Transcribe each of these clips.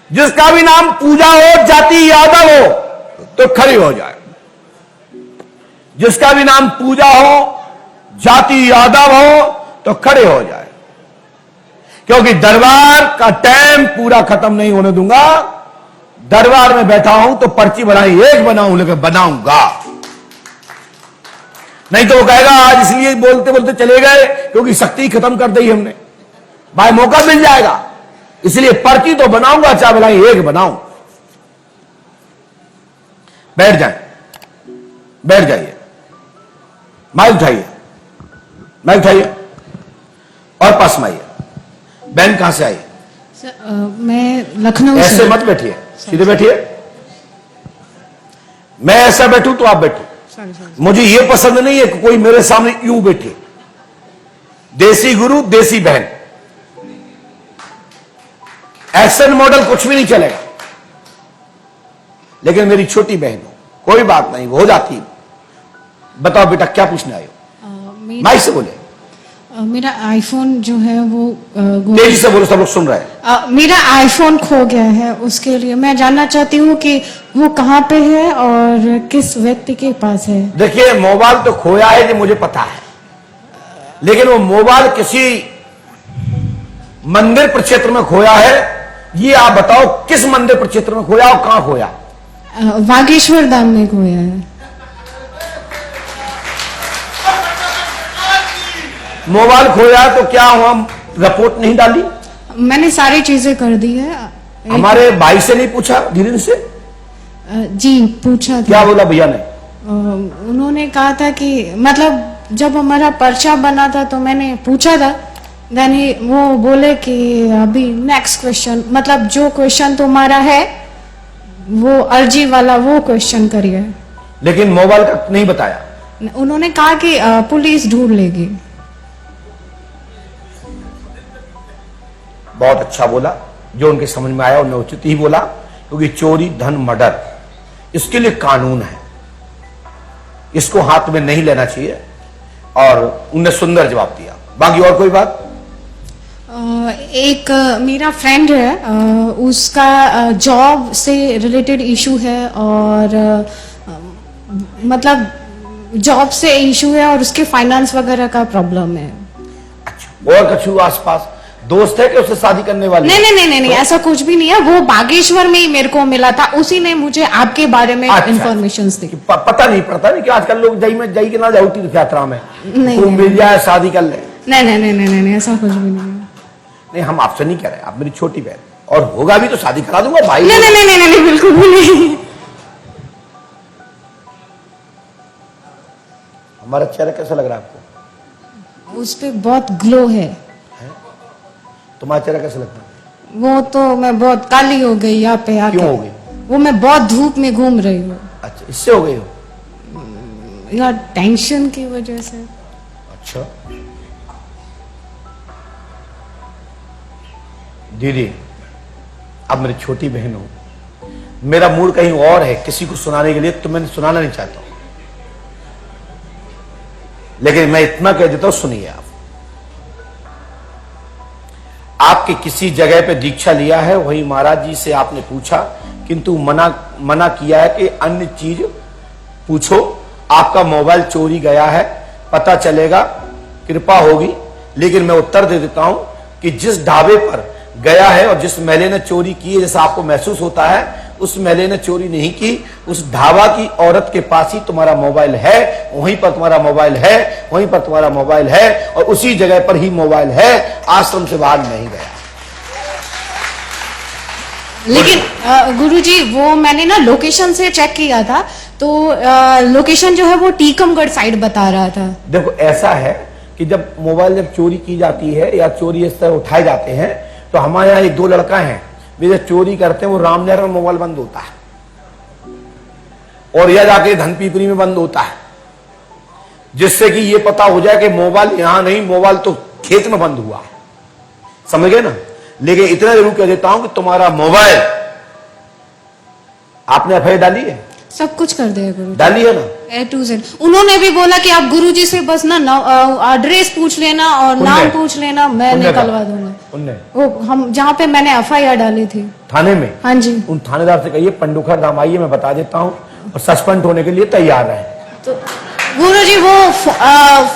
जिसका भी नाम पूजा हो, जाति यादव हो, तो खड़े हो जाए। जिसका भी नाम पूजा हो, जाति यादव हो, तो खड़े हो जाए। क्योंकि दरबार का टाइम पूरा खत्म नहीं होने दूंगा। दरबार में बैठा हूं तो पर्ची बनाई एक बनाऊं, लेकिन बनाऊंगा नहीं तो वो कहेगा आज इसलिए बोलते बोलते चले गए क्योंकि शक्ति खत्म कर दी हमने। भाई मौका मिल जाएगा, इसलिए पर्ची तो बनाऊंगा, चाहे बनाई एक बनाऊं। बैठ जाए, बैठ जाइए, माइक उठाइए, माइक उठाइए और पास में आइए। बहन कहां से आई? मैं लखनऊ से। ऐसे मत बैठिए, सीधे बैठिए। मैं ऐसा बैठूं तो आप बैठो। मुझे यह पसंद नहीं है कि कोई मेरे सामने यूं बैठे। देसी गुरु, देसी बहन, एक्शन मॉडल कुछ भी नहीं चलेगा। लेकिन मेरी छोटी बहन हो, कोई बात नहीं, हो जाती है। बताओ बेटा क्या पूछने आए हो? माइक से बोले। मेरा आईफोन जो है वो तेजी से बोलो, सब लोग सुन रहे हैं। मेरा आईफोन खो गया है, उसके लिए मैं जानना चाहती हूँ कि वो कहाँ पे है और किस व्यक्ति के पास है। देखिए मोबाइल तो खोया है, ये मुझे पता है, लेकिन वो मोबाइल किसी मंदिर प्रक्षेत्र में खोया है। ये आप बताओ किस मंदिर प्रक्षेत्र में खोया और कहां खोया? बागेश्वर धाम में खोया है। मोबाइल खोया तो क्या हुआ, रिपोर्ट नहीं डाली? मैंने सारी चीजें कर दी है। हमारे भाई से नहीं पूछा, धीरेन्द्र से? जी पूछा था। क्या बोला भैया ने? उन्होंने कहा था कि मतलब जब हमारा पर्चा बना था तो मैंने पूछा था, देन वो बोले कि अभी नेक्स्ट क्वेश्चन, मतलब जो क्वेश्चन तुम्हारा है वो अर्जी वाला वो क्वेश्चन करिए। लेकिन मोबाइल का नहीं बताया। उन्होंने कहा कि पुलिस ढूंढ लेगी। बहुत अच्छा बोला, जो उनके समझ में आया उन्होंने उचित ही बोला, क्योंकि चोरी, धन, मर्डर, इसके लिए कानून है, इसको हाथ में नहीं लेना चाहिए। और उन्होंने सुंदर जवाब दिया। बाकी और कोई बात? एक मेरा फ्रेंड है, उसका जॉब से रिलेटेड इशू है और मतलब जॉब से इशू है और उसके फाइनेंस वगैरह का प्रॉब्लम है। अच्छा, और कछु आसपास दोस्त है कि उससे शादी करने वाले? नहीं, ऐसा कुछ भी नहीं है। वो बागेश्वर में ही मेरे को मिला था, उसी ने मुझे आपके बारे में इंफॉर्मेशन दी। पता नहीं पड़ता नहीं कि आजकल लोग जाई के ना जाऊ तीर्थ यात्रा में, नहीं, तू मिल जाए शादी कर ले। नहीं, ऐसा कुछ भी नहीं है। नहीं, हम आपसे नहीं कह रहे, आप मेरी छोटी बहन, और होगा भी तो शादी करा दूंगा भाई। नहीं, बिल्कुल भी नहीं। हमारा चेहरा कैसा लग रहा है आपको? उस पे बहुत ग्लो है। तुम्हारा चेहरा कैसा लगता है? वो तो मैं बहुत काली हो गई यहाँ पे आके। क्यों हो गई? वो मैं बहुत धूप में घूम रही हूँ। अच्छा, इससे हो गई हो? यार टेंशन की वजह से। अच्छा दीदी, अब मेरी छोटी बहन हो, मेरा मूड कहीं और है किसी को सुनाने के लिए, तो मैं सुनाना नहीं चाहता हूं, लेकिन मैं इतना कह देता हूं, सुनिए आप। आपके किसी जगह पे दीक्षा लिया है, वही महाराज जी से आपने पूछा, किंतु मना किया है कि अन्य चीज पूछो। आपका मोबाइल चोरी गया है, पता चलेगा, कृपा होगी। लेकिन मैं उत्तर दे देता हूं कि जिस ढाबे पर गया है और जिस महले ने चोरी की है, जैसा आपको महसूस होता है, उस महले ने चोरी नहीं की। उस ढाबा की औरत के पास ही तुम्हारा मोबाइल है, वहीं पर तुम्हारा मोबाइल है, वहीं पर तुम्हारा मोबाइल है, और उसी जगह पर ही मोबाइल है, आश्रम से बाहर नहीं गया। लेकिन गुरुजी, वो मैंने ना लोकेशन से चेक किया था, तो लोकेशन जो है वो टीकमगढ़ साइड बता रहा था। देखो ऐसा है कि जब मोबाइल चोरी की जाती है या चोरी इस तरह उठाए जाते हैं, तो हमारे यहाँ एक दो लड़का हैं, वे जब चोरी करते हैं वो रामनगर में मोबाइल बंद होता है, और यह जाके धनपीपरी में बंद होता है, जिससे कि ये पता हो जाए कि मोबाइल यहां नहीं, मोबाइल तो खेत में बंद हुआ है। समझ गए ना? लेकिन इतना जरूर कह देता हूं कि तुम्हारा मोबाइल, आपने एफआईआर डाली है? सब कुछ कर दिया गुरुजी, डालिए ना। A to Z। उन्होंने भी बोला कि आप गुरुजी से बस ना एड्रेस पूछ लेना और नाम पूछ लेना, मैं निकलवा दूंगा। उनने वो हम जहाँ पे मैंने FIR डाली थी थाने में, हाँ जी, उन थानेदार से कहिए पंडुखर राम आइए, मैं बता देता हूँ, और सस्पेंड होने के लिए तैयार है। तो गुरुजी वो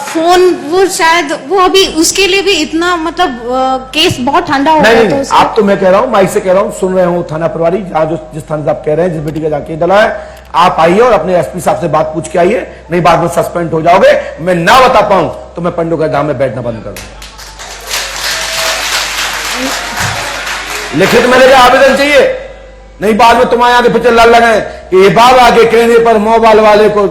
फोन वो शायद वो अभी उसके लिए भी इतना मतलब केस बहुत ठंडा हो गया। नहीं, आप तो मैं कह रहा हूँ, माइक से कह रहा हूँ, सुन रहे हो थाना प्रभारी, जहाँ जिस थाने से आप कह रहे हैं, जिस बेटी का जाके डला है, आप आइए और अपने SP साहब से बात पूछ के आइए, नहीं बाद में सस्पेंड हो जाओगे। मैं ना बता पाऊं तो मैं पंडुखर धाम में बैठना बंद कर दूंगा। लिखित में मेरे आवेदन चाहिए, नहीं बाद में तुम्हारे आगे पिक्चर लड़ लगे कि ये बाबा के कहने पर मोबाइल वाले को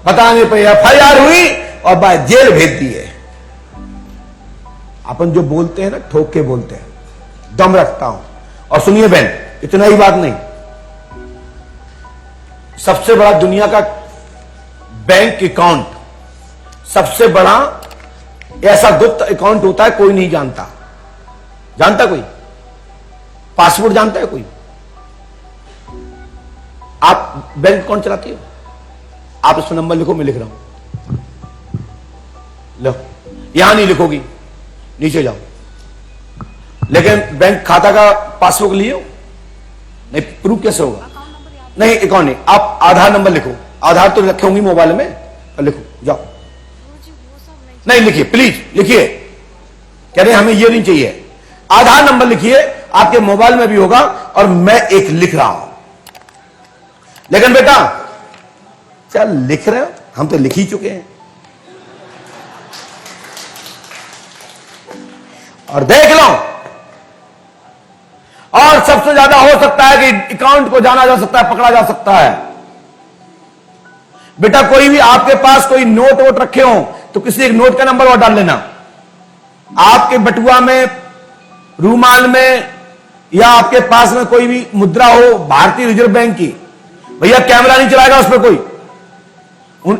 बताने पर FIR हुई और बाद जेल भेज दिए। अपन जो बोलते हैं ना, ठोक के बोलते हैं, दम रखता हूं। और सुनिए बहन, इतना ही बात नहीं, सबसे बड़ा दुनिया का बैंक अकाउंट, सबसे बड़ा ऐसा गुप्त अकाउंट होता है, कोई नहीं जानता। जानता कोई? पासवर्ड जानता है कोई? आप बैंक अकाउंट चलाती हो? आप इसमें नंबर लिखो, मैं लिख रहा हूं, लो, यहां नहीं लिखोगी, नीचे जाओ। लेकिन बैंक खाता का पासबुक लिए हो? नहीं, प्रूफ कैसे होगा? नहीं, अकाउंट नहीं, आप आधार नंबर लिखो, आधार तो रखे होंगी मोबाइल में, लिखो, जाओ। नहीं लिखिए, प्लीज लिखिए, कह रहे हमें ये नहीं चाहिए, आधार नंबर लिखिए, आपके मोबाइल में भी होगा, और मैं एक लिख रहा हूं। लेकिन बेटा चल लिख रहे हो, हम तो लिख ही चुके हैं। और देख लो, और सबसे ज्यादा हो सकता है कि अकाउंट को जाना जा सकता है, पकड़ा जा सकता है। बेटा कोई भी आपके पास कोई नोट वोट रखे हो तो किसी एक नोट का नंबर और डाल लेना। आपके बटुआ में, रूमाल में, या आपके पास में कोई भी मुद्रा हो भारतीय रिजर्व बैंक की, भैया कैमरा नहीं चलाएगा उस पर कोई,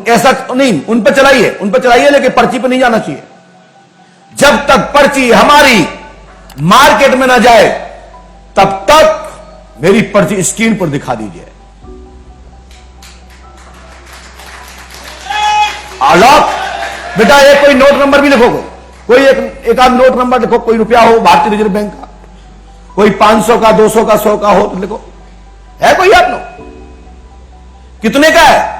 ऐसा नहीं, उन पर चलाइए, लेकिन पर्ची पर नहीं जाना चाहिए। जब तक पर्ची हमारी मार्केट में ना जाए तब तक मेरी पर्ची स्क्रीन पर दिखा दीजिए। अलॉक बेटा, एक कोई नोट नंबर भी लिखो, कोई एक आध नोट नंबर लिखो, कोई रुपया हो भारतीय रिजर्व बैंक का, कोई 500 का, 200 का, 100 का हो तो लिखो। है कोई आप लोग? कितने का है?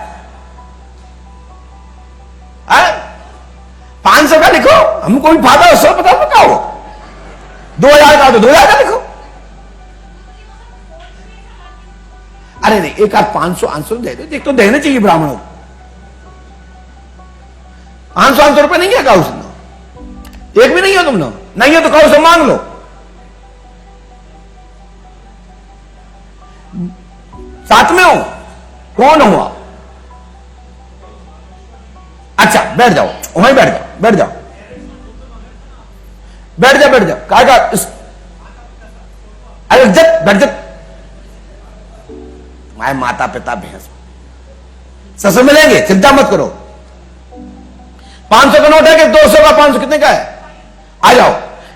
500 का लिखो, हमको भी फायदा है, 100 पता का हो, 2000 का तो 2000 का लिखो। अरे नहीं, एक आध 500 दे दो, एक तो देने चाहिए ब्राह्मणों को। 500 रुपए नहीं है का उसने? एक भी नहीं हो तुम लोग? नहीं हो तो कहो से मांग लो। साथ में हो? कौन हुआ? अच्छा बैठ जाओ, वहीं बैठ जाओ, बैठ जाओ, बैठ जाओ, बैठ जाओ। कहा अरे जब बैठ जा, माए माता पिता भैंस ससुर मिलेंगे, चिंता मत करो। 500 का नोट है कि 200 का? 500 कितने का है? आ जाओ।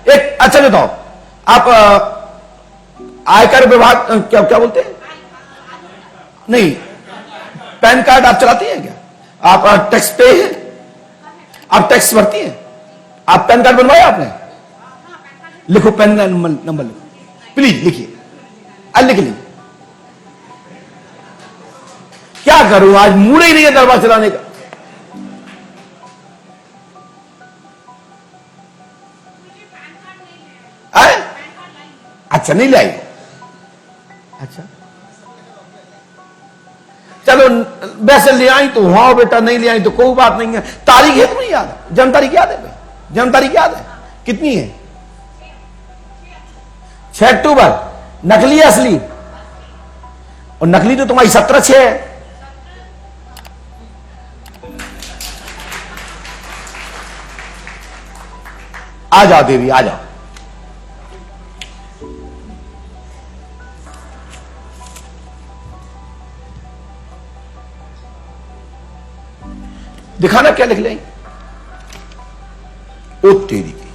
एक अच्छा बताओ, आप आयकर विभाग क्या क्या बोलते हैं? नहीं, पैन कार्ड आप चलाती हैं क्या? आप टैक्स पे हैं? आप टैक्स भरती हैं? आप पैन कार्ड बनवाया आपने? लिखो, पैन नंबर लिखो, प्लीज लिखिए, लिख लीजिए। क्या करूं, आज मूड ही नहीं है दरबार चलाने का। अच्छा नहीं लाई? अच्छा चलो, वैसे ले आई तो हाँ बेटा, नहीं ले आई तो कोई बात नहीं है। तारीख है तुम्हें याद? जन्म तारीख याद है भाई? जन्म तारीख याद है? कितनी है? 6 अक्टूबर। नकली है असली? और नकली तो तुम्हारी 17/6 है। आ जाओ देवी, आ जाओ। दिखाना क्या लिख लें? ओ तेरी की,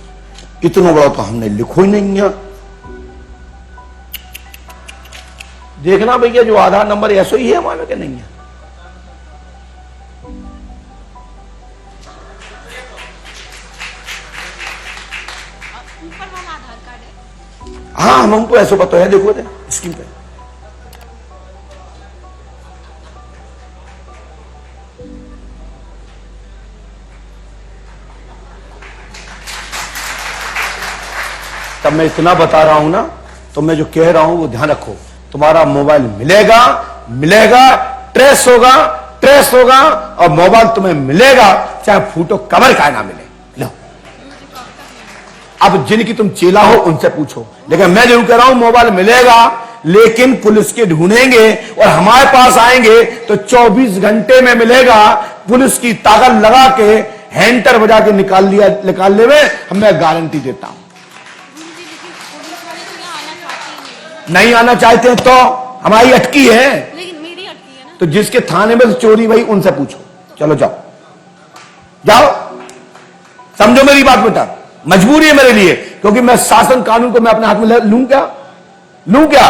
इतना बड़ा तो हमने लिखो ही नहीं है। देखना भैया, जो आधार नंबर ऐसा ही है हमारे में, क्या नहीं है? हमको ऐसा पता है, देखो स्क्रीन पे। तब मैं इतना बता रहा हूं ना, तो मैं जो कह रहा हूं वो ध्यान रखो। तुम्हारा मोबाइल मिलेगा, मिलेगा, ट्रेस होगा और मोबाइल तुम्हें मिलेगा, चाहे फोटो कवर का ना मिले। लो, अब जिनकी तुम चेला हो उनसे पूछो, लेकिन मैं जो कह रहा हूं मोबाइल मिलेगा, लेकिन पुलिस के ढूंढेंगे और हमारे पास आएंगे तो 24 घंटे में मिलेगा। पुलिस की ताकत लगा के हैंटर बजा के निकालने में मैं गारंटी देता हूं। नहीं आना चाहते हैं तो हमारी अटकी है, लेकिन मेरी अटकी है ना। तो जिसके थाने में चोरी भाई उनसे पूछो। चलो जाओ जाओ, समझो मेरी बात बेटा, मजबूरी है मेरे लिए, क्योंकि मैं शासन कानून को मैं अपने हाथ में लूं क्या?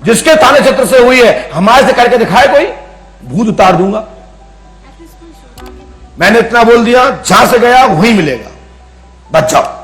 जिसके थाने क्षेत्र से हुई है हमारे से करके दिखाए कोई, भूत उतार दूंगा। मैंने इतना बोल दिया, जहां से गया वहीं मिलेगा, बच जाओ।